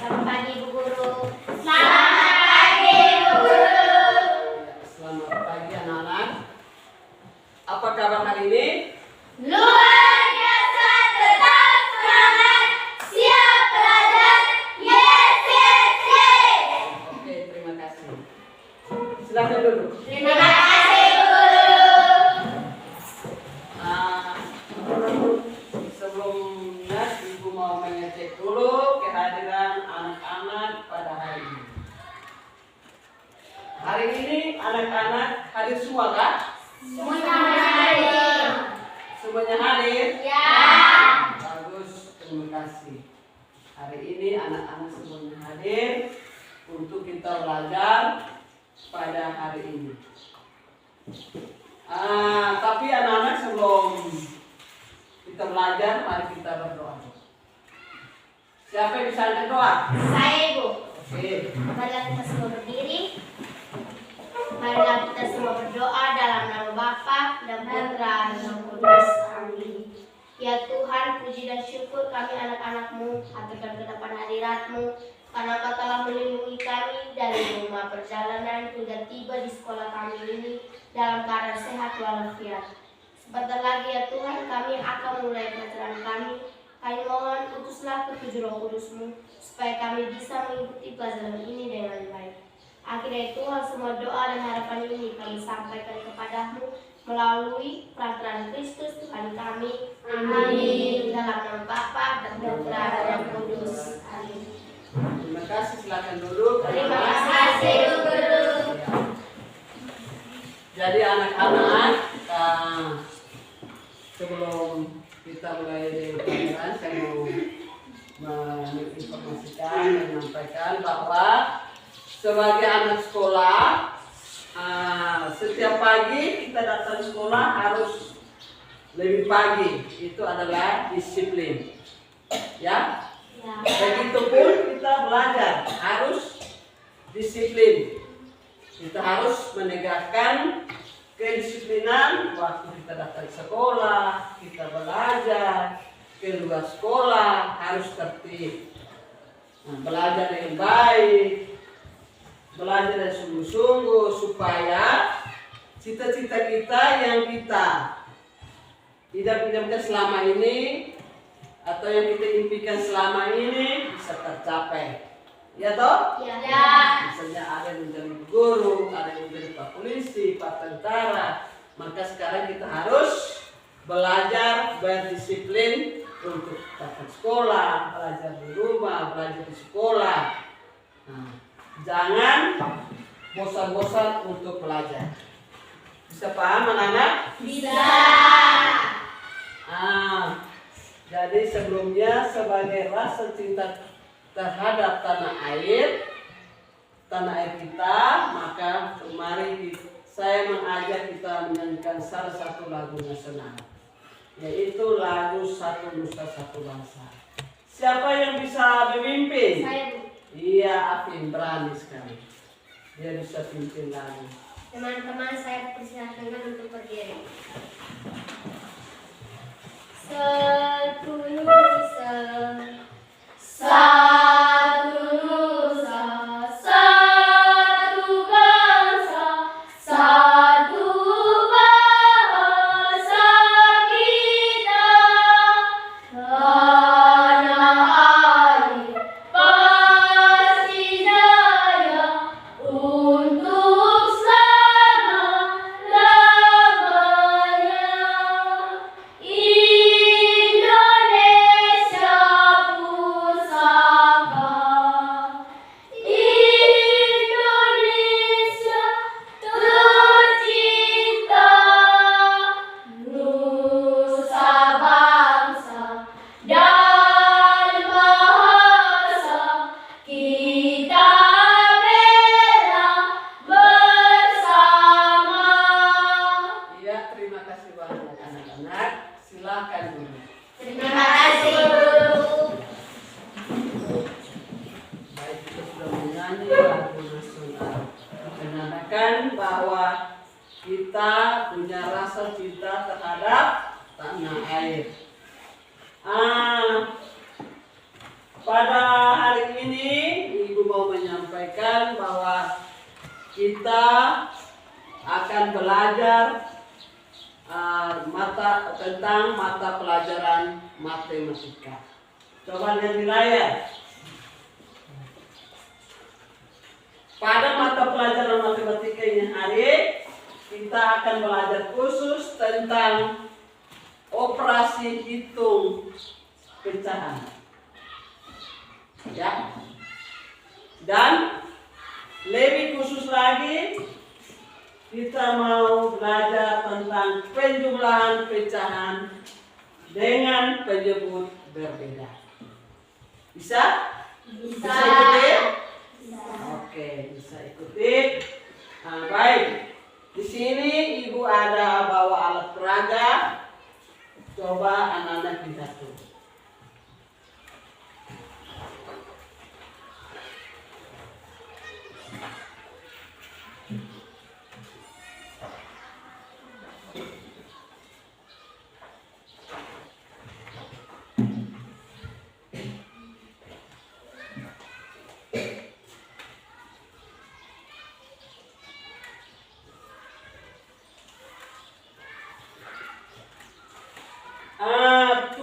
Selamat pagi Bu Guru. Selamat pagi Bu Guru. Selamat pagi anak-anak. Apa kabar hari ini? Luar biasa, tetap semangat, siap belajar. Yes, yes, yes. Oke, terima kasih. Silakan duduk. Terima kasih Bu Guru. Sebelumnya Ibu mau mengecek dulu kehadiran anak-anak pada hari ini. Hari ini anak-anak hadir semua kah? Semuanya hadir. Semuanya hadir? Ya. Bagus, terima kasih. Hari ini anak-anak semuanya hadir untuk kita belajar pada hari ini. Tapi anak-anak sebelum kita belajar, mari kita berdoa. Siapa yang bisa angkat doa? Saya Ibu. Oke. Marilah kita semua berdiri. Marilah kita semua berdoa dalam nama Bapa dan Putra dan Roh Kudus. Amin. Ya Tuhan, puji dan syukur kami anak-anak-Mu aturkan ke depan hadirat-Mu, karena Kau telah melindungi kami dari rumah perjalanan hingga tiba di sekolah kami ini dalam keadaan sehat walafiat. Sebentar lagi ya Tuhan, kami akan mulai pelajaran kami. Kami mohon utuslah ketujuh Roh Kudus-Mu supaya kami bisa mengikuti pelajaran ini dengan baik. Akhirnya Tuhan, semua doa dan harapan ini kami sampaikan kepadamu melalui peraturan Kristus Tuhan kami. Amin. Dalam nama Bapa dan Putra dan Roh Kudus. Amin. Terima kasih, silakan duduk. Terima kasih Bu Guru. Jadi anak-anak, sebelum kita mulai dari pelajaran, saya mau menginformasikan, menyampaikan bahwa sebagai anak sekolah, setiap pagi kita datang sekolah harus lebih pagi. Itu adalah disiplin, ya. Begitupun kita belajar harus disiplin. Kita harus menegakkan kedisiplinan waktu kita datang sekolah, kita belajar, keluar sekolah harus tertib. Belajar dengan baik, belajar dengan sungguh-sungguh supaya cita-cita kita yang kita idam-idamkan selama ini atau yang kita impikan selama ini bisa tercapai. Ya toh? Ya. Misalnya ada yang menjadi guru, ada yang menjadi pak polisi, pak tentara. Maka sekarang kita harus belajar berdisiplin untuk datang sekolah, belajar di rumah, belajar di sekolah. Jangan bosan-bosan untuk belajar. Bisa paham anak-anak? Bisa. Jadi sebelumnya sebagai rasa cinta terhadap tanah air kita, maka kemarin saya mengajak kita menyanyikan salah satu lagu nasional, yaitu lagu Satu Nusa Satu Bangsa. Siapa yang bisa memimpin? Saya Bu. Iya, Afin berani sekali. Dia bisa pimpin lagu. Teman-teman, saya persilakan untuk berdiri. Satu Nusa, satu Nusa, satu bangsa, satu bahasa kita. Tanah air pasti jaya untuk selama-lamanya. Indonesia sampaikan bahwa kita akan belajar tentang mata pelajaran matematika. Coba lihat di layar. Pada mata pelajaran matematika ini hari kita akan belajar khusus tentang operasi hitung pecahan. Ya. Dan lebih khusus lagi kita mau belajar tentang penjumlahan pecahan dengan penyebut berbeda. Bisa? Bisa. Bisa ikuti? Bisa. Oke, bisa ikuti. Nah, baik. Di sini ibu ada bawa alat peraga. Coba anak-anak lihat tuh.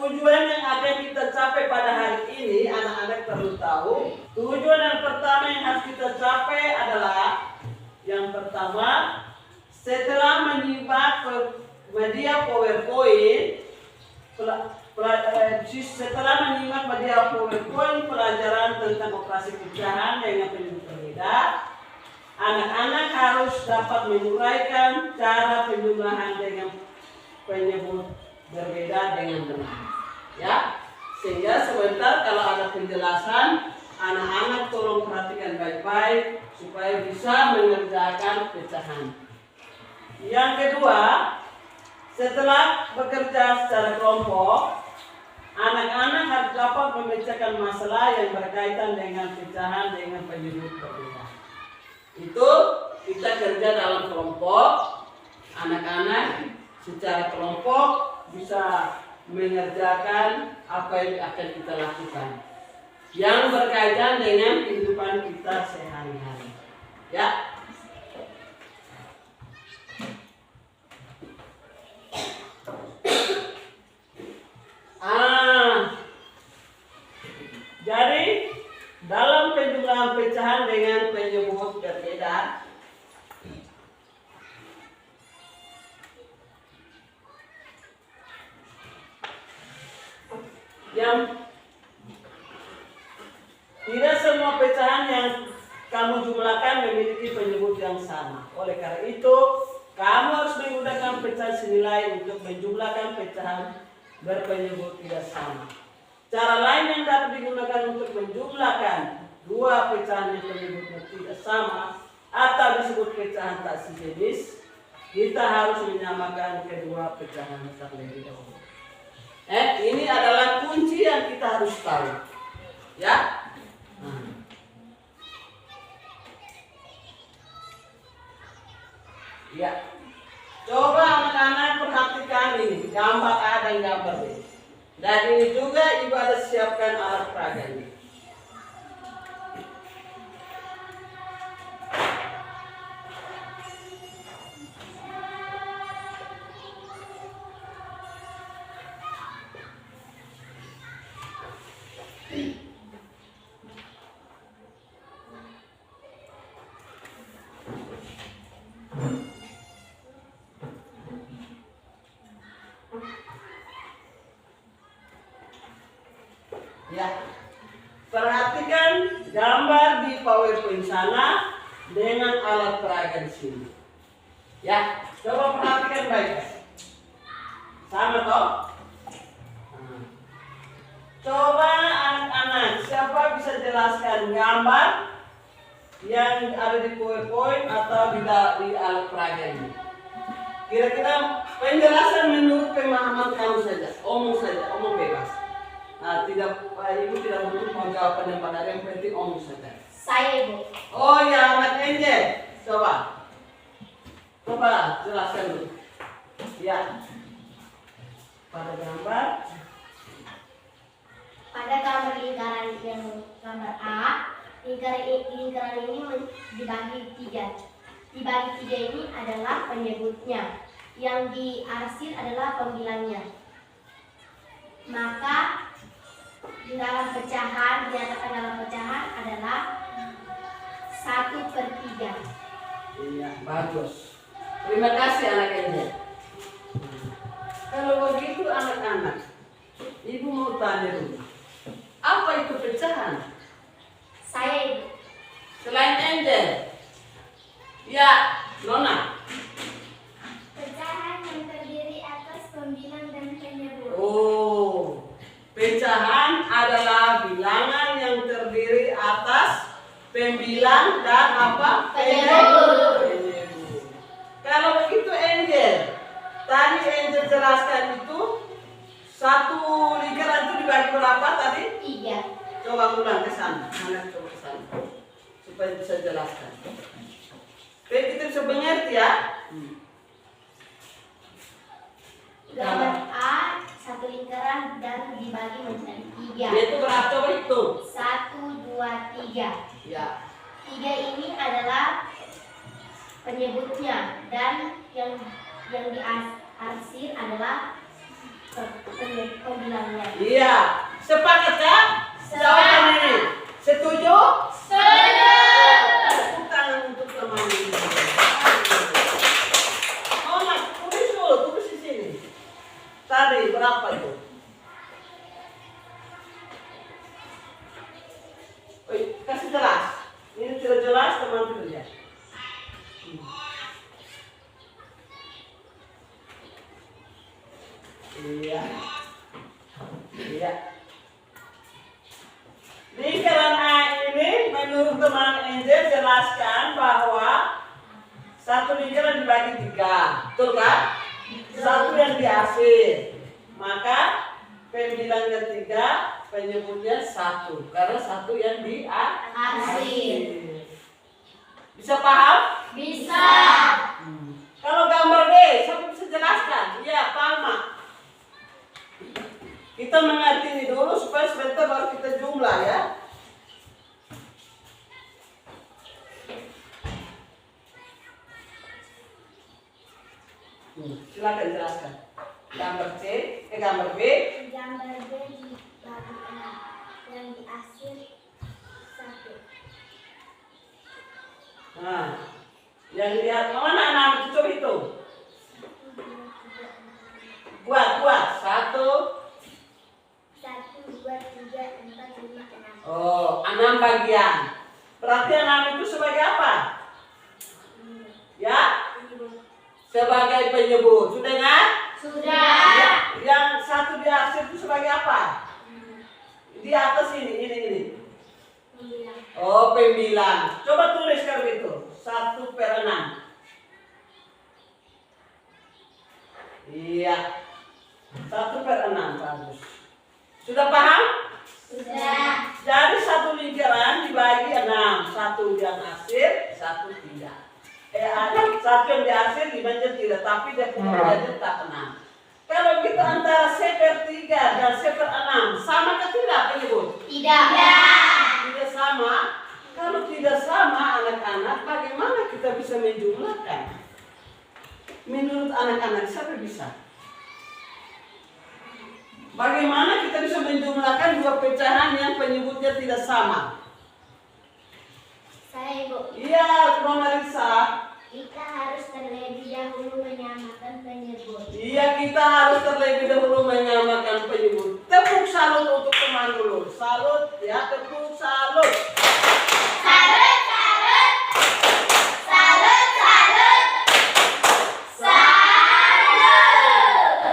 Tujuan yang akan kita capai pada hari ini, anak-anak perlu tahu. Tujuan yang pertama yang harus kita capai adalah yang pertama, setelah menyimak media PowerPoint, setelah menyimak media PowerPoint pelajaran tentang operasi pecahan dengan penyebut berbeda, anak-anak harus dapat menguraikan cara penjumlahan dengan penyebut berbeda dengan benar, ya. Sehingga sebentar kalau ada penjelasan, anak-anak tolong perhatikan baik-baik supaya bisa mengerjakan pecahan. Yang kedua, setelah bekerja secara kelompok, anak-anak harus dapat memecahkan masalah yang berkaitan dengan pecahan dengan penyebut berbeda. Itu kita kerja dalam kelompok, anak-anak secara kelompok bisa mengerjakan apa yang akan kita lakukan yang berkaitan dengan kehidupan kita sehari-hari, ya. Jadi dalam penjumlahan pecahan dengan penyebut berbeda, yang tidak semua pecahan yang kamu jumlahkan memiliki penyebut yang sama. Oleh karena itu, kamu harus menggunakan pecahan senilai untuk menjumlahkan pecahan berpenyebut tidak sama. Cara lain yang dapat digunakan untuk menjumlahkan dua pecahan yang penyebutnya tidak sama atau disebut pecahan tak sejenis, kita harus menyamakan kedua pecahan terlebih dahulu. Ini adalah kunci yang kita harus tahu, ya. Ya. Coba anak-anak perhatikan ini gambar A dan gambar B. Dan ini juga ibu ada siapkan alat peraganya. Ya, perhatikan gambar di PowerPoint sana dengan alat peraga di sini. Ya, coba perhatikan baik. Sama toh? Coba anak-anak, siapa bisa jelaskan gambar yang ada di PowerPoint atau di alat peraga ini? Kira-kira penjelasan menurut pemahaman kamu saja, omong bebas. Nah, ibu tidak butuh jawaban yang benar, yang penting omong saja. Saya, Ibu. Oh ya, anak Enje, coba jelaskan dulu. Ya, pada gambar lingkaran yang gambar A Lingkaran ini dibagi tiga. Dibagi tiga ini adalah penyebutnya. Yang diarsir adalah pembilangnya. Maka dalam pecahan, dinyatakan dalam pecahan adalah 1/3. Iya, bagus. Terima kasih anak ini. Kalau begitu anak-anak, ibu mau tanya dulu. Apa itu pecahan? Saya Ibu. Selain Angel. Ya, Nona. Pecahan yang terdiri atas pembilang dan penyebut. Oh, pecahan adalah bilangan yang terdiri atas pembilang dan apa? Penyebut. Penyebut. Kalau begitu Angel, tadi Angel jelaskan itu satu lingkaran itu dibagi berapa tadi? 3. Coba ulang ke sana, anak coba ke sana supaya bisa jelaskan. Oke, kita bisa mengerti ya. Gambar A, satu lingkaran dan dibagi menjadi 3. Itu berapa coba itu? 1, 2, 3. Ya. 3 ini adalah penyebutnya dan yang diarsir adalah pembilangnya. Iya. Sepakat ya? Jawaban ini. Setuju? Setuju. Tepuk tangan untuk teman ini. Oh, Mas, tulis dulu, tulis di sini. Tadi berapa itu? Kasih jelas. Ini tidak jelas, teman tulisnya. Iya. Iya. Lingkaran A ini menurut teman Angel jelaskan bahwa satu lingkaran dibagi 3, betul kan? Satu yang diarsir, maka pembilangnya 3, penyebutnya 1, karena satu yang diarsir. Bisa paham? Bisa. Kalau gambar B, siapa bisa jelaskan? Iya, Palma. Kita mengerti ini dulu supaya sebentar baru kita jumlah ya. Silakan jelaskan. Gambar C, gambar B. Gambar B dibagi 6, yang diarsir 1. Nah, yang lihat mana anak itu coba hitung. Kuat. 1. 1, 2, 3, 4, 5, 6. Oh, 6 bagian. Berarti 6 itu sebagai apa? Ya? Sebagai penyebut. Sudah ingat? Sudah. Yang satu diarsir itu sebagai apa? Di atas ini. Pembilang. Oh, pembilang. Coba tulis kalau itu. 1/6. Iya. 1/6 bagus. Sudah paham? Sudah. Jadi satu lingkaran dibagi 6. Satu yang arsir, satu tidak. Satu yang diarsir dibaca tidak, tapi dia punya tetap 6. Kalau kita antara 1/3 dan 1/6, sama atau tidak penyebut? Tidak. Tidak sama. Kalau tidak sama anak-anak, bagaimana kita bisa menjumlahkan? Menurut anak-anak siapa bisa? Bagaimana kita bisa menjumlahkan dua pecahan yang penyebutnya tidak sama? Saya Ibu. Iya, Nona Risa. Kita harus terlebih dahulu menyamakan penyebut. Iya, kita harus terlebih dahulu menyamakan penyebut. Tepuk salut untuk teman dulu. Salut, ya, tepuk salut. Salut.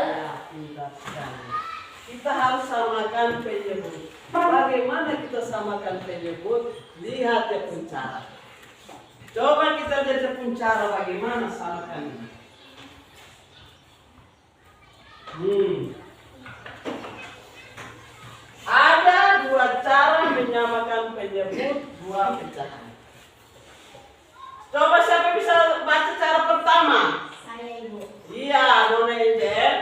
Ya, pintar sekali. Kita harus samakan penyebut. Bagaimana kita samakan penyebut? Lihat ya cara. Coba kita lihat cara bagaimana samakannya. Ada dua cara menyamakan penyebut dua pecahan. Coba siapa bisa baca cara pertama? Saya Ibu. Iya, Nona Angel.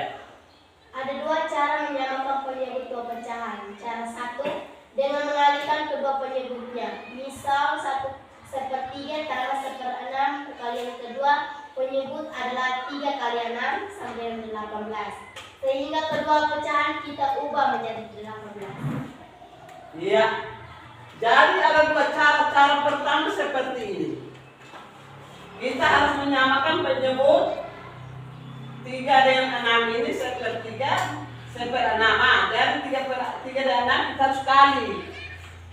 Ada dua cara menyamakan penyebut dua pecahan. Cara satu, dengan mengalihkan kedua kedua penyebutnya. Misal 1/3 tambah 1/6 kekalian kedua penyebut adalah 3 kali 6 sama dengan 18. Sehingga kedua pecahan kita ubah menjadi 18. Iya. Jadi ada dua cara. Cara pertama seperti ini. Kita harus menyamakan penyebut 3 dengan 6 ini 1/3 1/6. Dari 3 dan 6 kita harus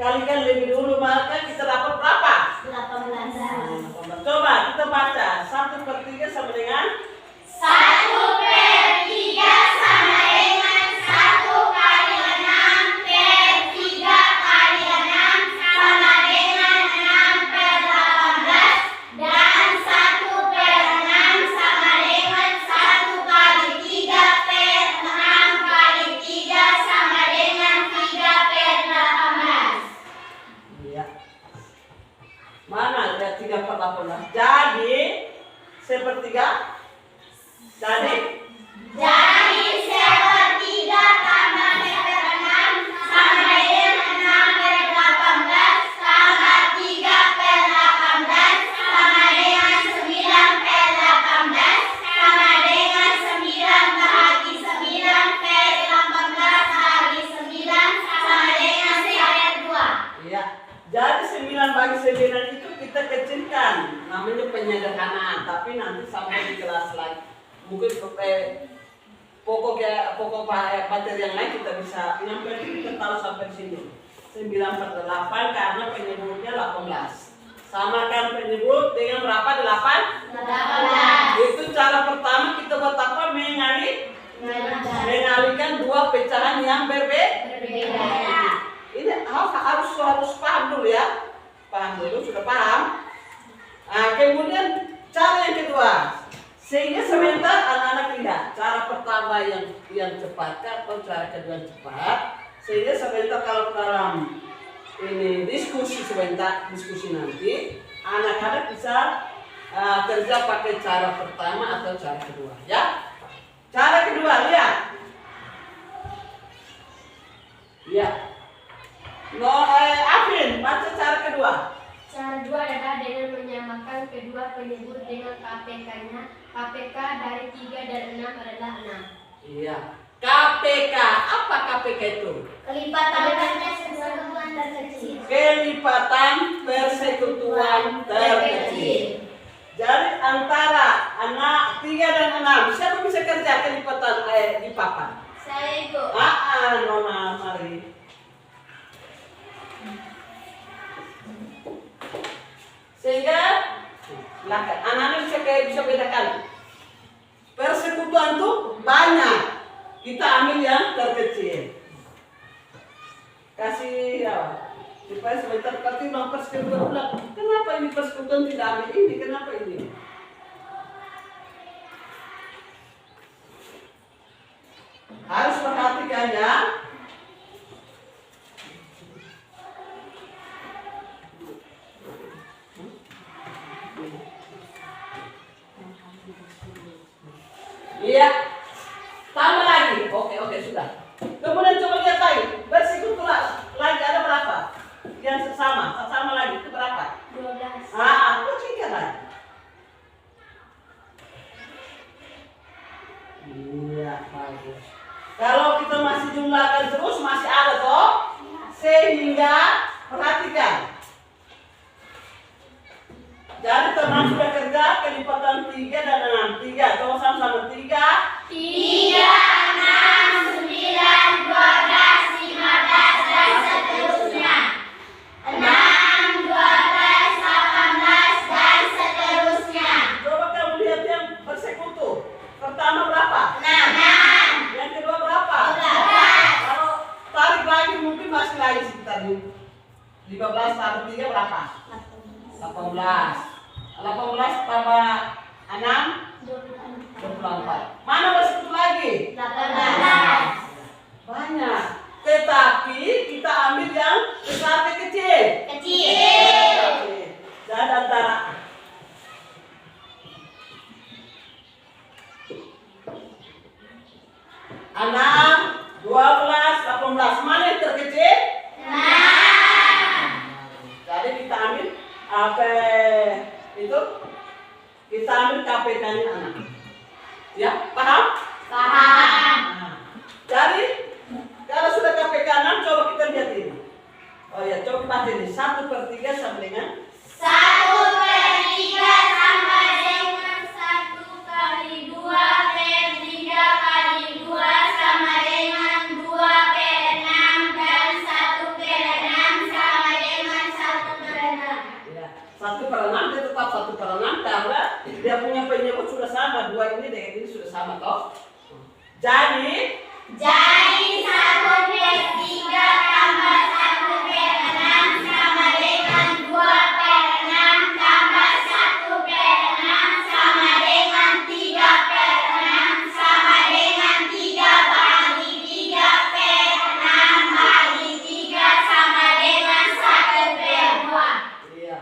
kalikan lebih dulu, maka kita dapat berapa? 18. Coba kita baca 1/3 sama dengan 1/3 sama dengan 1 kali 6 per 3 kali 6 sama dengan 6/18 dan 1/6 sama dengan 1 kali 3 per 6 kali 3 sama dengan 3/18. Iya. Mana ada 3/18? Jadi 1/3. Jadi 1/3 tambah 1/6 sama dengan 6/18 tambah 3/18 sama dengan 9/18 sama dengan 9 bahagi 9 per 18 bahagi 9 sama dengan 2. iya. Jadi 9 bagi 9 itu kita kecilkan. Namanya penyederhanaan, tapi nanti sampai di kelas lagi. Mungkin pokok materi yang lain kita bisa nyampe, kita tahu sampai sini 9/8 karena penyebutnya 18. Samakan penyebut dengan berapa? 18. Itu cara pertama. Kita buat apa? Mengalihkan dua pecahan yang berbeda. Ini harus paham dulu ya. Paham dulu, sudah paham? Nah, kemudian cara yang kedua. Sehingga sebentar anak-anak lihat cara pertama yang cepat atau cara kedua yang cepat. Sehingga sebentar kalau dalam ini diskusi nanti anak-anak bisa kerja pakai cara pertama atau cara kedua ya. Cara kedua lihat. Ya. Afin, baca cara kedua. Cara kedua adalah dengan menyamakan kedua penyebut dengan KPK-nya. KPK dari 3 dan 6 adalah 6. Iya. KPK, apa KPK itu? Kelipatan persekutuan terkecil. Kelipatan persekutuan terkecil. Jadi antara anak 3 dan 6, siapa bisa kerja kelipatan di papan? Saya Ibu. Nona, mari. Sehingga anak-anak bisa bedakan. Persekutuan itu banyak. Kita ambil yang terkecil. Kasih ya. Supaya sebentar tapi bilang persekutuan ulang. Kenapa ini persekutuan tidak ambil ini? Kenapa ini? Harus perhatikan ya. Iya. Tambah lagi. Oke, sudah. Kemudian coba lihat lagi. Bersekutu lagi ada berapa? Yang sama lagi itu berapa? 12. Aku tiga lagi. Iya, bagus. Kalau kita masih jumlahkan terus masih ada toh? Sehingga perhatikan. Jadi teman sudah kerja kelipatan 3 dan 6. 3, coba sama-sama 3. 3, 6, 9, 12, 15 dan seterusnya. 6, 12, 18 dan seterusnya. Coba kamu lihat yang bersekutu. Pertama berapa? 6. Yang kedua berapa? 12. Kalau tarik lagi mungkin masih lagi sekitar 15 tambah 3 berapa? 18 tambah 6 24. Mana bersekutu lagi? 18. Banyak. Tetapi kita ambil yang besar ke kecil. Kecil. Dan antara 6, 12, 18. Mana yang terkecil? 6. baca ini 1/3 sama dengan 1/3 sama dengan 1 kali 2/3 kali 2 sama dengan 2/6 dan 1/6 sama dengan 1/6. ya 1/6 dia tetap 1/6 karena dia punya penyebut sudah sama, 2 ini dengan ini sudah sama toh. Jadi 1/3 tambah 1/6 sama dengan 2/6 tambah 1/6 sama dengan 3/6 sama dengan 3 bagi 3/6 bagi 3 sama dengan 1/2. iya.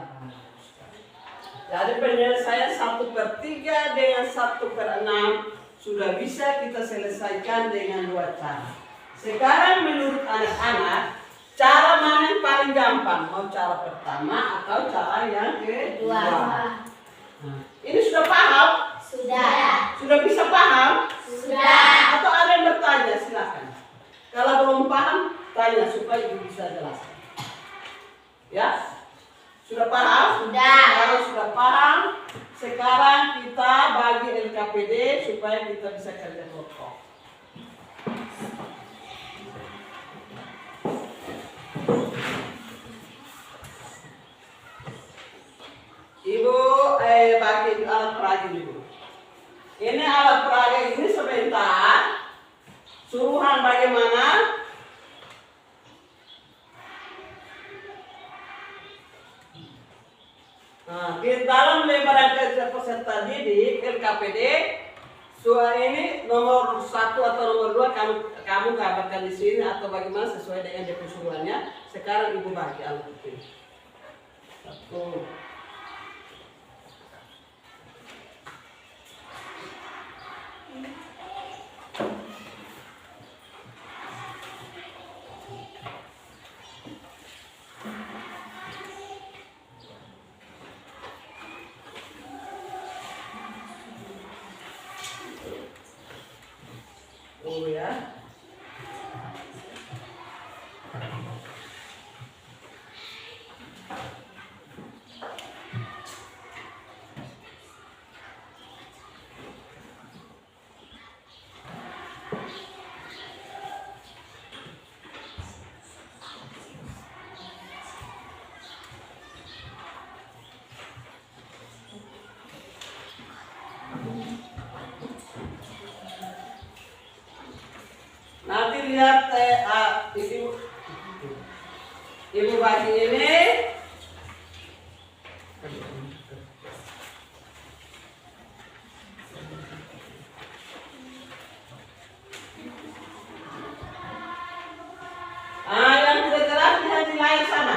Jadi penyelesaian 1/3 dengan 1/6 sudah bisa kita selesaikan dengan 2 cara. Sekarang menurut anak-anak, cara mana yang paling gampang? Mau cara pertama atau cara yang kedua? Nah, ini sudah paham? Sudah. Sudah bisa paham? Sudah. Atau ada yang bertanya? Silakan. Kalau belum paham, tanya supaya ibu bisa jelaskan. Ya? Sudah paham? Sudah. Kalau sudah paham, sekarang kita bagi LKPD supaya kita bisa kerja kelompok. Ibu bagi alat peraga dulu. Ini alat peraga ini sebentar. Suruhan bagaimana? Nah, di dalam lembaran kerja peserta didik LKPD, soal ini nomor 1 atau nomor 2 kamu gambarkan di sini atau bagaimana sesuai dengan suruhannya. Sekarang ibu bagi alat itu. 1. Oh ya. Nanti lihat ibu bagi ini. Yang tidak jelas lihat di layar sana.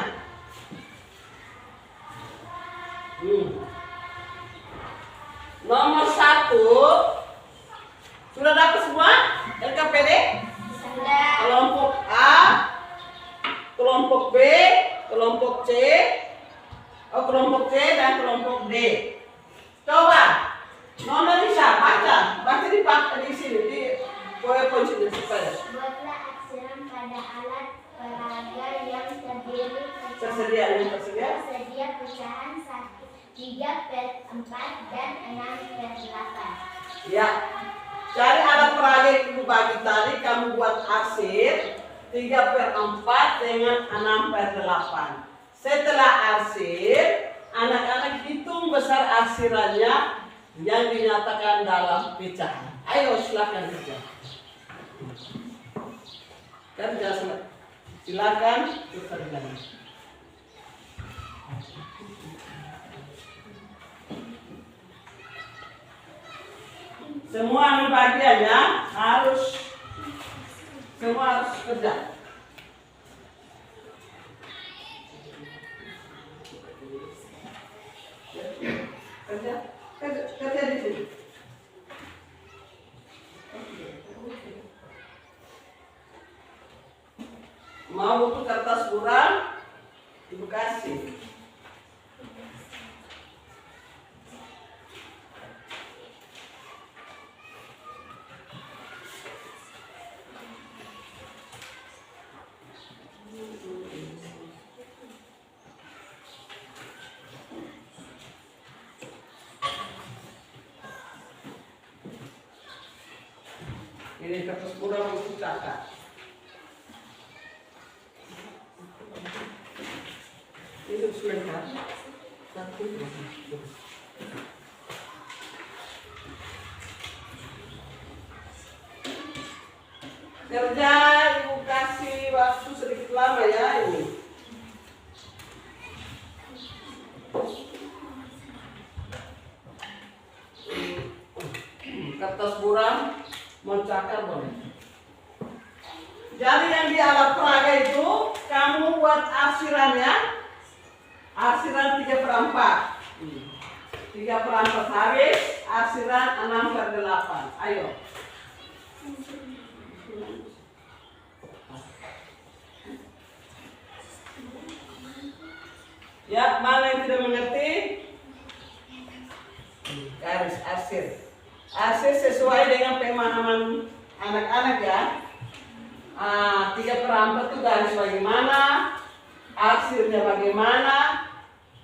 Nomor 1 sudah dapat semua LKPD? Sudah. Kelompok A, kelompok B, kelompok C, kelompok C dan kelompok D. Coba, Nona Lisa baca di sini di PowerPoint sini supaya. Buatlah aksara pada alat peraga yang Tersedia pecahan 3/4 dan 6/8. Ya. Cari alat peraga yang ibu bagi tadi, kamu buat arsir 3/4 dengan 6/8. Setelah arsir, anak-anak hitung besar arsirannya yang dinyatakan dalam pecahan. Ayo silakan kerja. Kerja silakan bekerja. Semua ambil bagiannya semua harus kerja. Kerja di sini. Mau buku kertas kurang, ibu kasih. Ini kertas murah untuk kakak. Ini sebentar. Satu. Kerja ibu kasih waktu sedikit lama ya ini. Kertas buram mau cakar boleh. Jadi yang di alat peraga itu kamu buat arsirannya, arsiran 3/4. 3/4 habis, arsiran 6/8. Ayo. Ya, mana yang tidak mengerti? Garis arsir. Arsir sesuai dengan pemahaman anak-anak ya. 3/4 itu garis bagaimana, arsirnya bagaimana,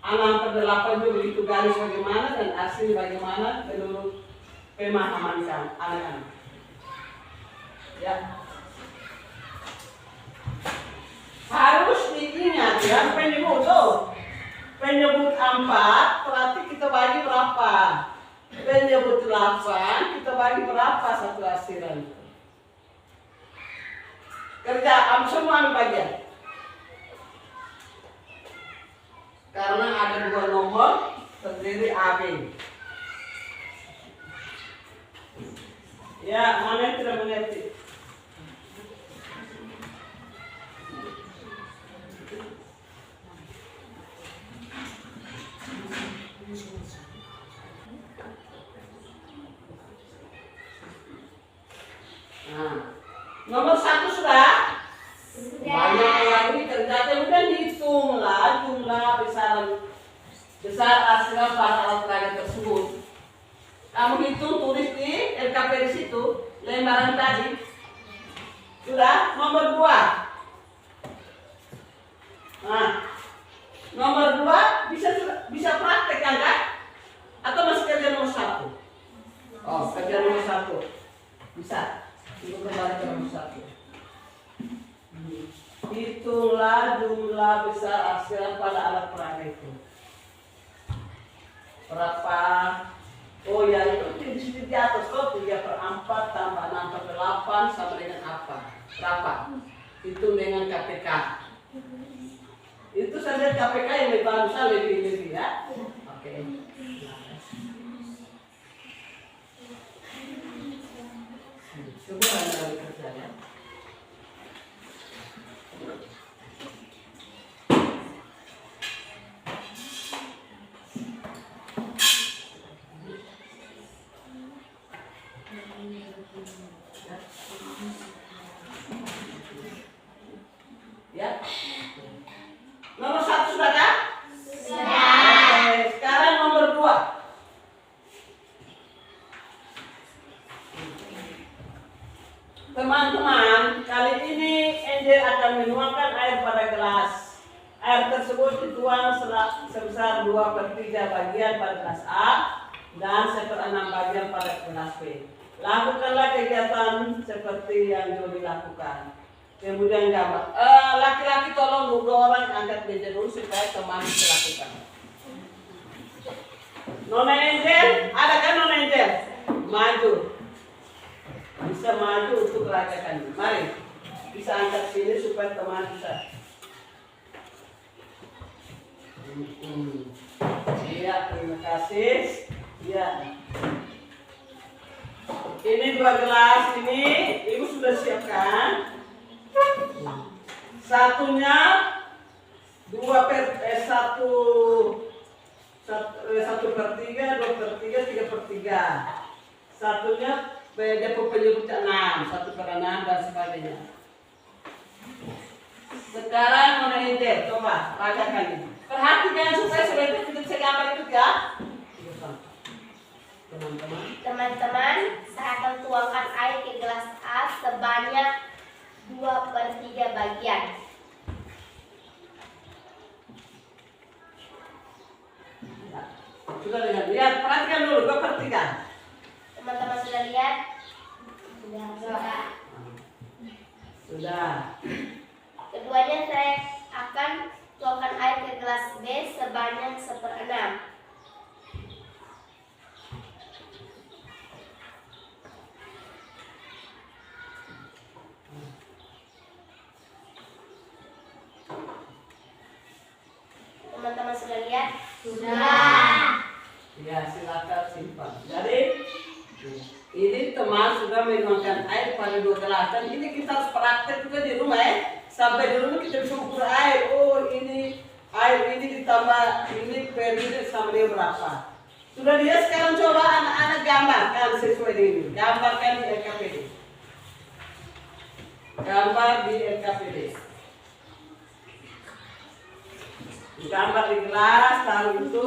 6/8 juga itu garis bagaimana, dan arsir bagaimana menurut pemahaman anak-anak. Ya. Harus diingat ya penyebut. Penyebut 4 berarti kita bagi berapa? Penyebut 8 kita bagi berapa satu arsiran? Kerja semua bagian. Karena ada 2 nomor terdiri AB. Ya, mana yang tidak mengerti? Nah, nomor 1 sudah? Banyak orang ini kerja kemudian hitunglah jumlah besar arsiran pada alat peraga tersebut. Kamu hitung, tulis di LKP di situ lembaran tadi. Sudah? Nomor 2. Nah, nomor 2 bisa praktek kan? Atau masih kerja nomor 1? Oh, kerja nomor 1 bisa. Itu kembali ke nomor 1. Hitunglah jumlah besar arsiran pada alat peraga itu. Berapa? Oh ya, itu di atas tuh 3/4 tambah 6/8 sama dengan apa? Berapa? Hitung dengan KPK. Itu saja KPK yang lebih ya. Oke. Semua yang kerja ya. Ya. Nomor 1 sudah kan? Sudah. Oke, sekarang nomor 2. Teman-teman, kali ini Angel akan menuangkan air pada gelas. Air tersebut dituang sebesar 2/3 bagian pada gelas A dan 1/6 bagian pada gelas B. Lakukanlah kegiatan seperti yang Jody lakukan. Kemudian gambar. Laki-laki tolong 2 orang angkat meja dulu supaya teman bisa lakukan. Nona Angel, ada kan Nona Angel? Maju. Bisa maju untuk lakukan. Mari. Bisa angkat sini supaya teman bisa. Iya, terima kasih. Iya. Ini 2 gelas ini, Ibu sudah siapkan. Satunya 1/3, 2/3, 3/3. Satunya penyebutnya 6, 1/6 dan sebagainya. Sekarang Nona Angel, coba lakukan ini. Perhatikan supaya sebentar kita bisa gambar itu ya. Teman-teman, saya akan tuangkan air ke gelas A sebanyak 2/3 bagian. Sudah lihat, perhatikan dulu 2/3. Teman-teman sudah lihat? Sudah. Sudah. Keduanya saya akan tuangkan air ke gelas B sebanyak 1/6. Teman-teman sudah lihat? Sudah. Ya, silakan simpan. Jadi ini teman sudah menuangkan air pada 2 gelas. Dan ini kita harus praktek juga di rumah ya. Sampai di rumah kita bisa ukur air. Oh ini air ini ditambah ini per ini sama dia berapa. Sudah dia sekarang coba anak-anak gambarkan sesuai ini. Gambarkan di LKPD. Gambar di LKPD. Gambar di gelas, lalu itu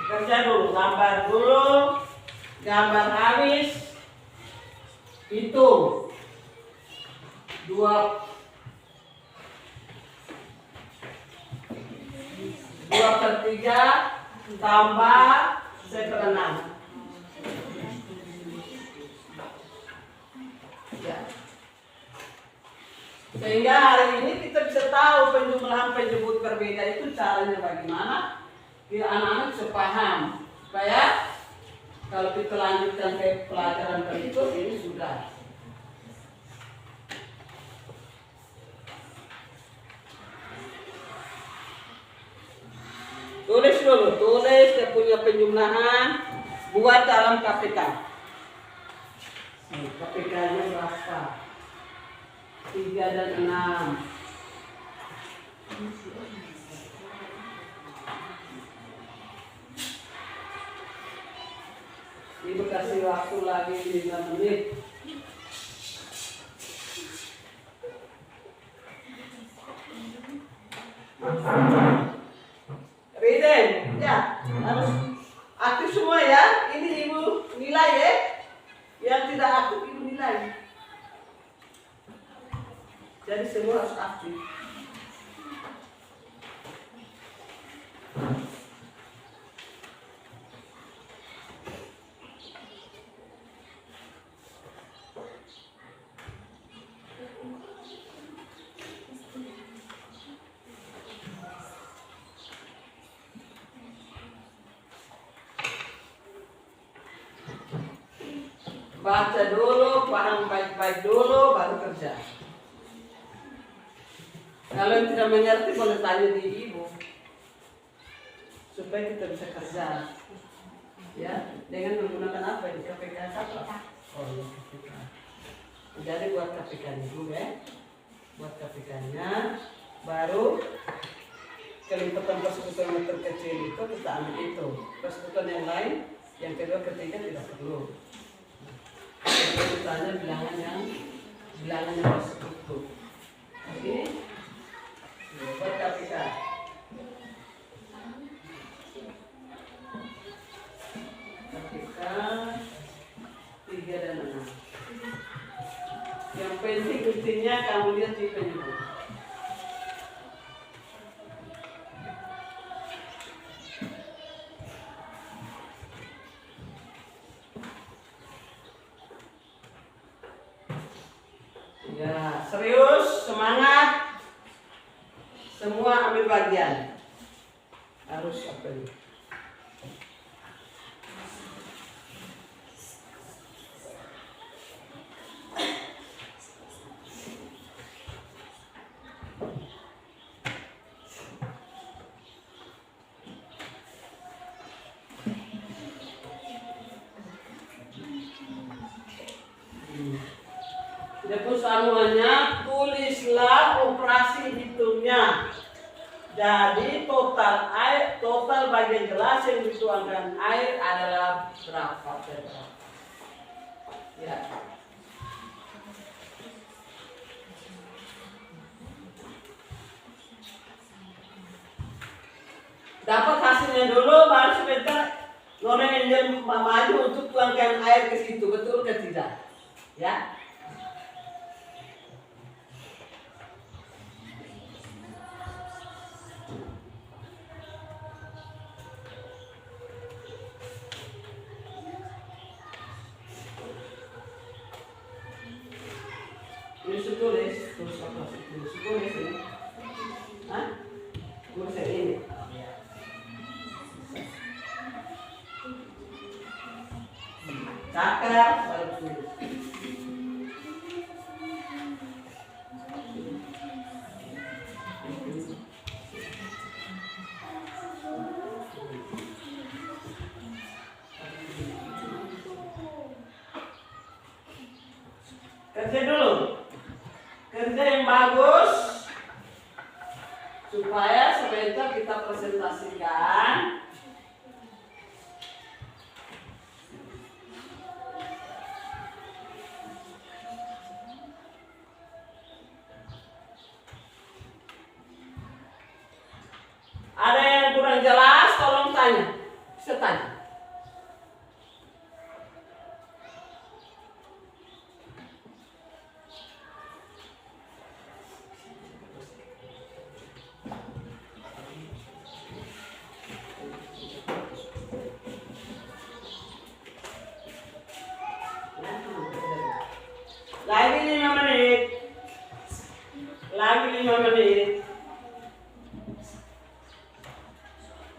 kerja dulu, gambar habis, hitung 2/3 tambah 1/6. Ya. Sehingga hari ini kita bisa tahu penjumlahan penjemput berbeda itu caranya bagaimana. Biar anak-anak bisa paham. Supaya kalau kita lanjutkan ke pelajaran berikut ini sudah. Tulis dulu, tulis dia punya penjumlahan buat dalam KPK. KPK-nya berapa? 3 dan 6. Ibu kasih waktu lagi 5 menit. Riden, ya harus aktif semua ya. Ini ibu nilai ya. Yang tidak aktif ibu nilai. Jadi semua harus aktif. Baca dulu, paham baik-baik dulu, baru kerja. Kalau yang tidak mengerti boleh tanya di ibu, supaya kita bisa kerja. Ya, dengan menggunakan apa ini? KPK apa? Oh, ya, KPK. Jadi buat KPK-nya dulu ya. Buat KPK-nya, baru kelipatan persekutuan yang terkecil itu kita ambil itu. Persekutuan yang lain, yang kedua, ketiga tidak perlu. Jadi ditanya bilangannya persekutu. Oke? Buat KPK. KPK 3 dan 6. Yang penting intinya kamu lihat di penyebut. Ya, serius, semangat. Semua ambil bagian. Harus apa ini? Depus anuannya, tulislah operasi hitungnya. Jadi total bagian gelas yang dituangkan air adalah berapa? Ya. dapat hasilnya dulu, baru sebentar Nona Angel maju untuk tuangkan air ke situ, betul ke tidak? Ya. Tulis, terus apa? Tulis ini. Hah? Tulis ini. Cakar, baru tulis. Kerja dulu. Kerja yang bagus supaya sebentar kita presentasikan. Ada yang kurang jelas, tolong tanya. Bisa tanya. Lagi 5 menit. Lagi 5 menit.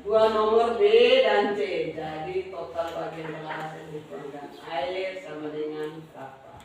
Dua nomor B dan C. Jadi total bagian kelas yang dituangkan air sama dengan berapa?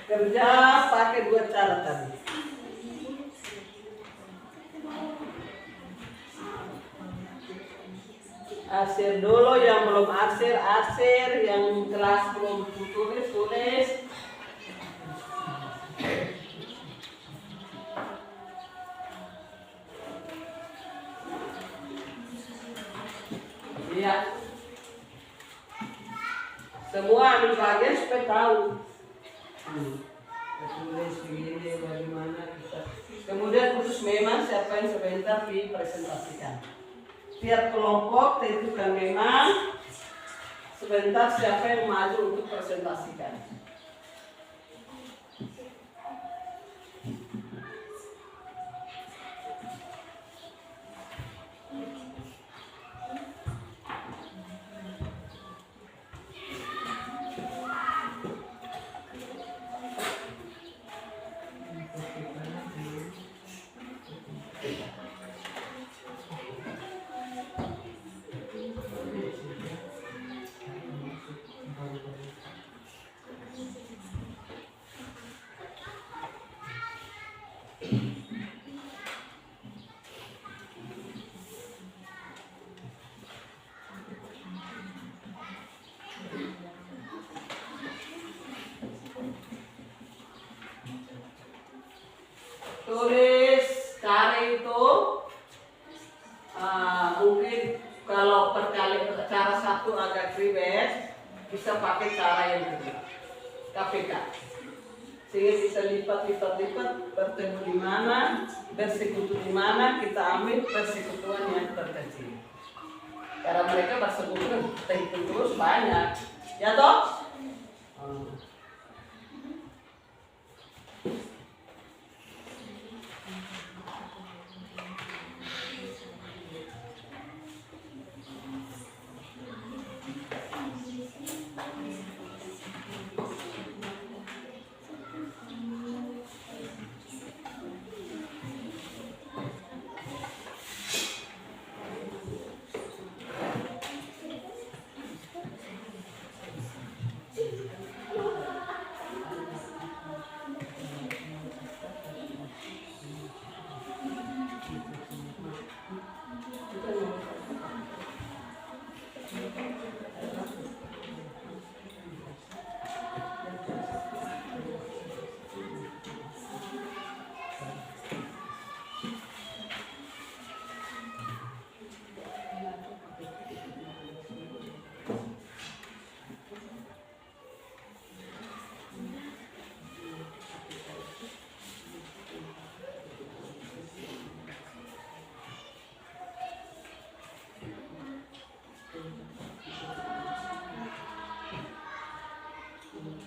Kerja pakai dua cara tadi. Arsir dulu, yang belum arsir, yang kelas belum tulis. Iya. Semua ambil bagian supaya tahu. Tulis begini bagaimana kita. Kemudian khusus memang siapa yang sebentar dipresentasikan. Tiap kelompok tentukan memang sebentar siapa yang maju untuk presentasikan. Tulis cara itu mungkin kalau cara satu agak ribet, bisa pakai cara yang kedua, KPK, sehingga bisa lipat, bertemu di mana, bersekutu di mana, kita ambil persekutuan yang terkecil. Karena mereka bersekutu terus banyak, ya toh?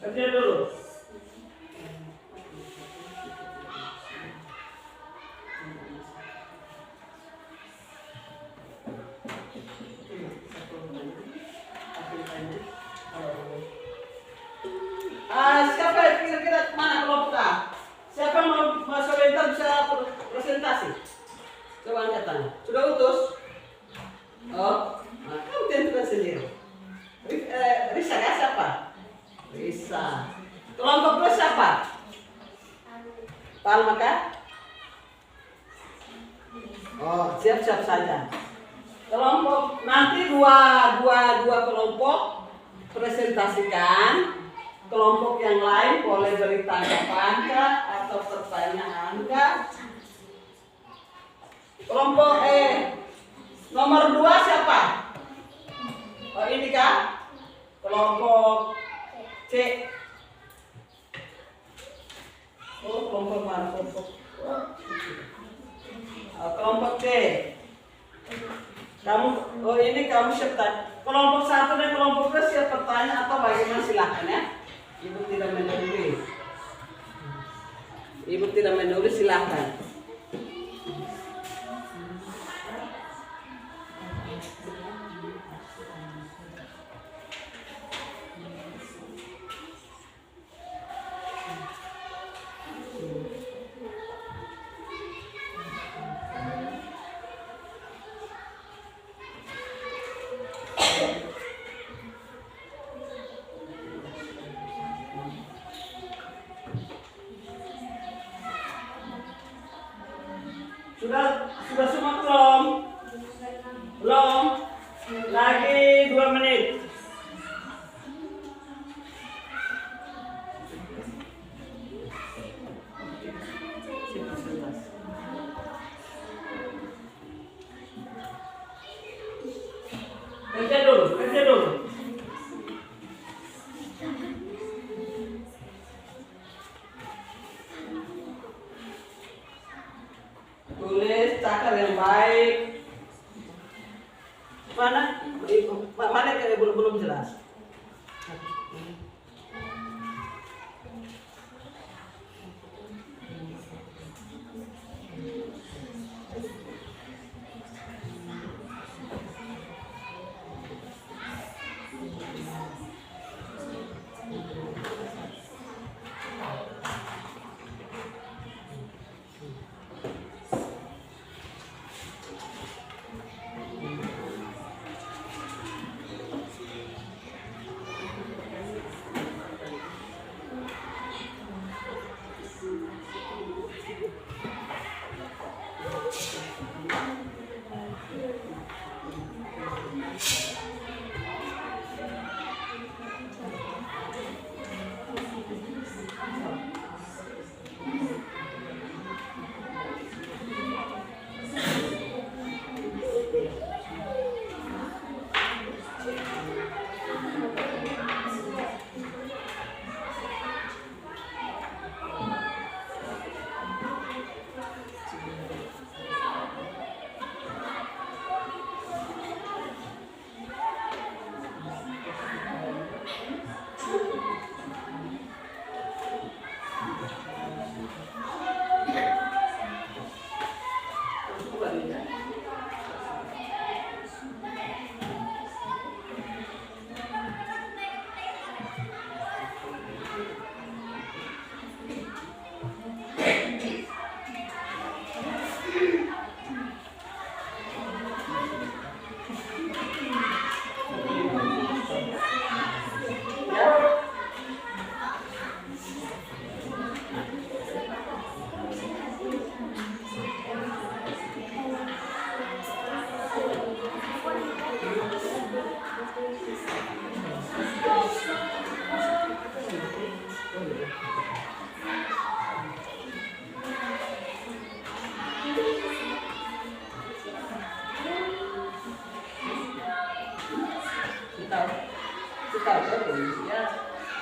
Kerja dulu. Siapa kira-kira mana kelompok? Siapa mau sebentar bisa presentasi? Coba angkat tangan. Sudah utus? Oh, nah, kamu tentukan sendiri. Risa ya siapa? Risa. Kelompok plus siapa? Palma kah? Oh, siap-siap saja. Kelompok nanti dua kelompok presentasikan. Kelompok yang lain boleh beri tanggapan atau pertanyaan kah? Kelompok nomor 2 siapa? Oh ini kah? Kelompok C. Oh kelompok mana? Kelompok C. Kamu, oh ini kamu siap tanya. Kelompok 1 dan kelompok 2 siap bertanya atau bagaimana, silahkan ya. Ibu tidak menulis. Ibu tidak menulis, silahkan. Sudah semua belum? Belum? Lagi 2 menit. Kerja dulu. Tulis cakar yang baik. Mana yang belum jelas?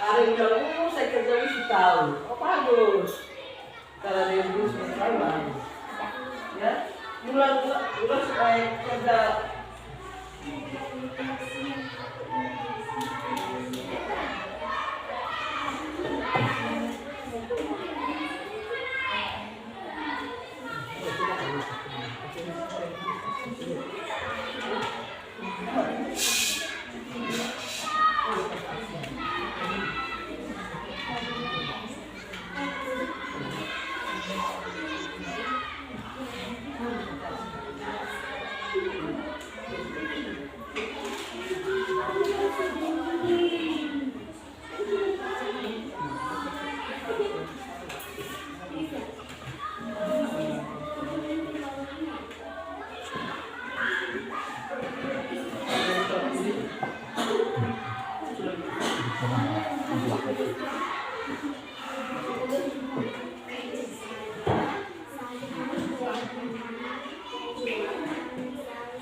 Ada yang bilang, saya kerja ini setahun. Oh bagus. Kalau ada yang dulu setahun bagus. Ya, bulan supaya kerja.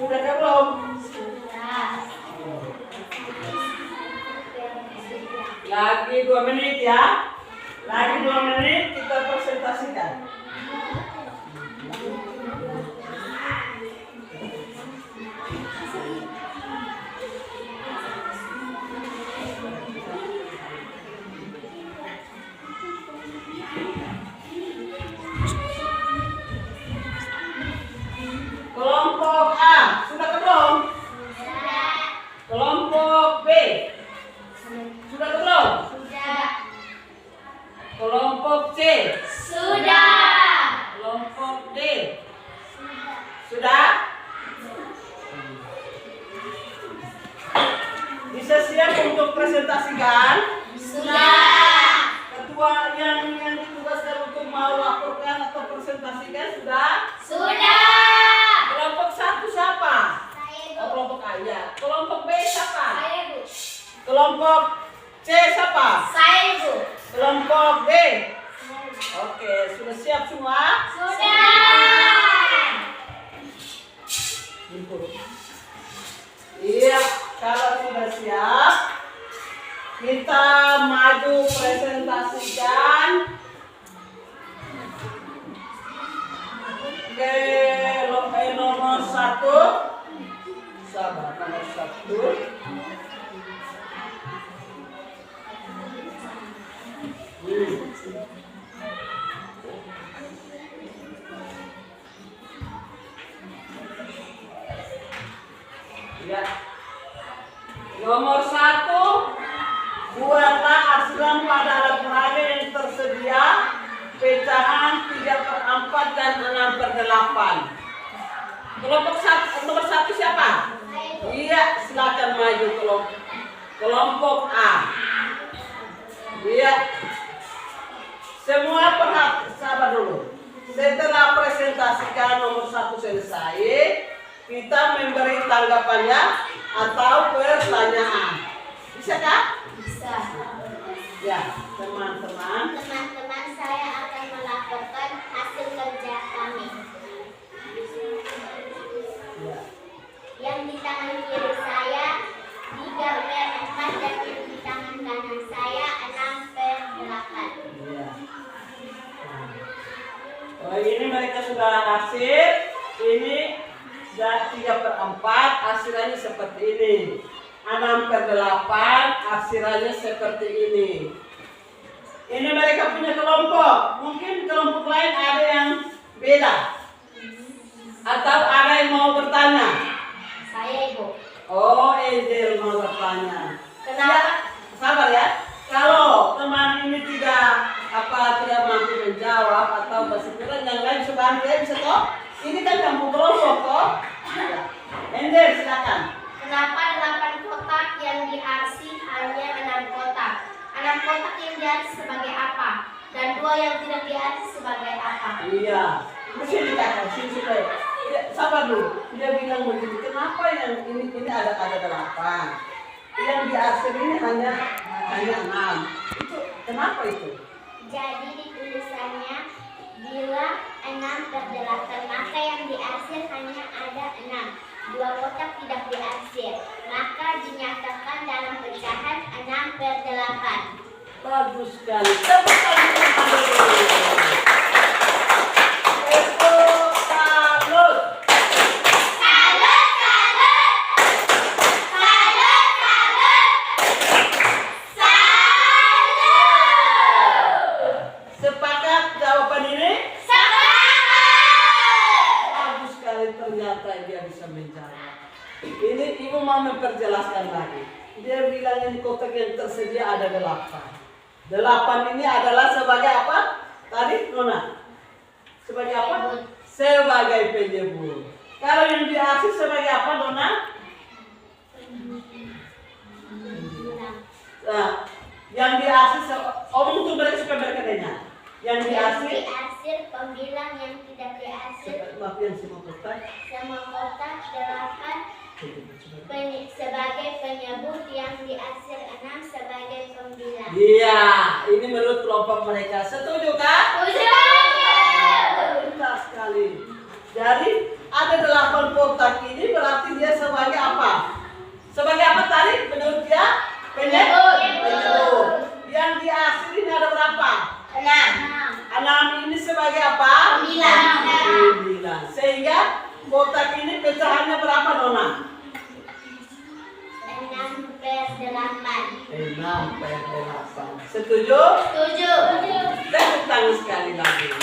Sudah kan belum? Sudah. Lagi 2 menit ya. Lagi 2 menit kita presentasikan. Kelompok A, sudah ke belum? Sudah. Kelompok B, sudah ke belum? Sudah. Kelompok C, Sudah. kelompok D, sudah? Bisa siap untuk presentasikan? Sudah. Ketua yang ditugaskan untuk mau laporkan atau presentasikan sudah? Sudah. Kelompok 1 siapa? Saya, Oh, Bu. kelompok A ya. Kelompok B siapa? Saya, Bu. Kelompok C siapa? Saya, Bu. Kelompok D. Oke, sudah siap semua? Sudah. Iya, kalau sudah siap, kita maju presentasikan ke nomor 1. Sabar, nomor 1. Ya. Nomor 1, buatlah arsiran pada alat peraga yang tersedia pecahan 3/4 dan 6/8. Kelompok nomor 1 siapa? Iya, silakan maju kelompok A. Iya. Semua sabar dulu. Setelah presentasikan nomor 1 selesai, kita memberi tanggapannya atau pertanyaan. Bisa kah? Bisa. Ya, teman-teman. Teman-teman, saya akan melaporkan hasil kerja kami. Ya. Yang di tangan kiri saya 3/4 dan yang di tangan kanan saya 6/8. Ya. Oh, ini mereka sudah hasil. Ini 3/4, arsirannya seperti ini. 6/8, arsirannya seperti ini. Ini mereka punya kelompok. Mungkin kelompok lain ada yang beda. Atau ada yang mau bertanya? Saya, Ibu. Oh, Angel mau bertanya. Kenapa? Sabar ya. Kalau teman ini tidak mampu menjawab atau bersepiran, yang lain bisa bantu ya, bisa toh? Ini kan kampung kelompok toh? Ya. Angel silakan. Kenapa 8 kotak yang diarsip hanya 6 kotak? 6 kotak yang diarsip sebagai apa? Dan 2 yang tidak diarsip sebagai apa? Iya. Mesti dikatakan sini supaya. Ya, sabar dulu. Dia bilang begini, kenapa yang ini ada 8? Yang diarsip ini hanya 6. Itu kenapa itu? Jadi di tulisannya bila 6/8, maka yang diarsip hanya ada 6. 2 kotak tidak diarsip, maka dinyatakan dalam pecahan 6/8. Bagus sekali. Tepuk tangan dulu. Tepuk salut. Salut, salut. Salut, salut. Salut. Sepakat jawaban ini? Sepakat. Bagus sekali, ternyata dia bisa menjawab. Ini ibu mau memperjelaskan lagi. Dia bilang ini kotak yang tersedia ada 8. 8 ini adalah sebagai apa? Tadi Nona? Sebagai apa? Sebagai penyebut. Kalau yang diarsip sebagai apa Nona? Nah, yang diarsip omong untuk mereka supaya mereka dengar. Yang diarsip Diarsip pembilang, yang tidak diarsip maaf yang semua kotak. semua kotak 8 sebagai penyebut, yang diarsip 6 sebagai pembilang. Iya, ini menurut kelompok mereka. Setuju kah? Setuju. Pintar sekali. Jadi ada 8 kotak ini berarti dia sebagai apa? Sebagai apa tadi? Menurut dia? Penyebut. Yang di akhir ini ada berapa? 6 ini sebagai apa? 9. Sehingga kotak ini pecahannya berapa, Nona? 6/8. 6/8. Setuju? Setuju. Tepuk tangan sekali lagi. Ya.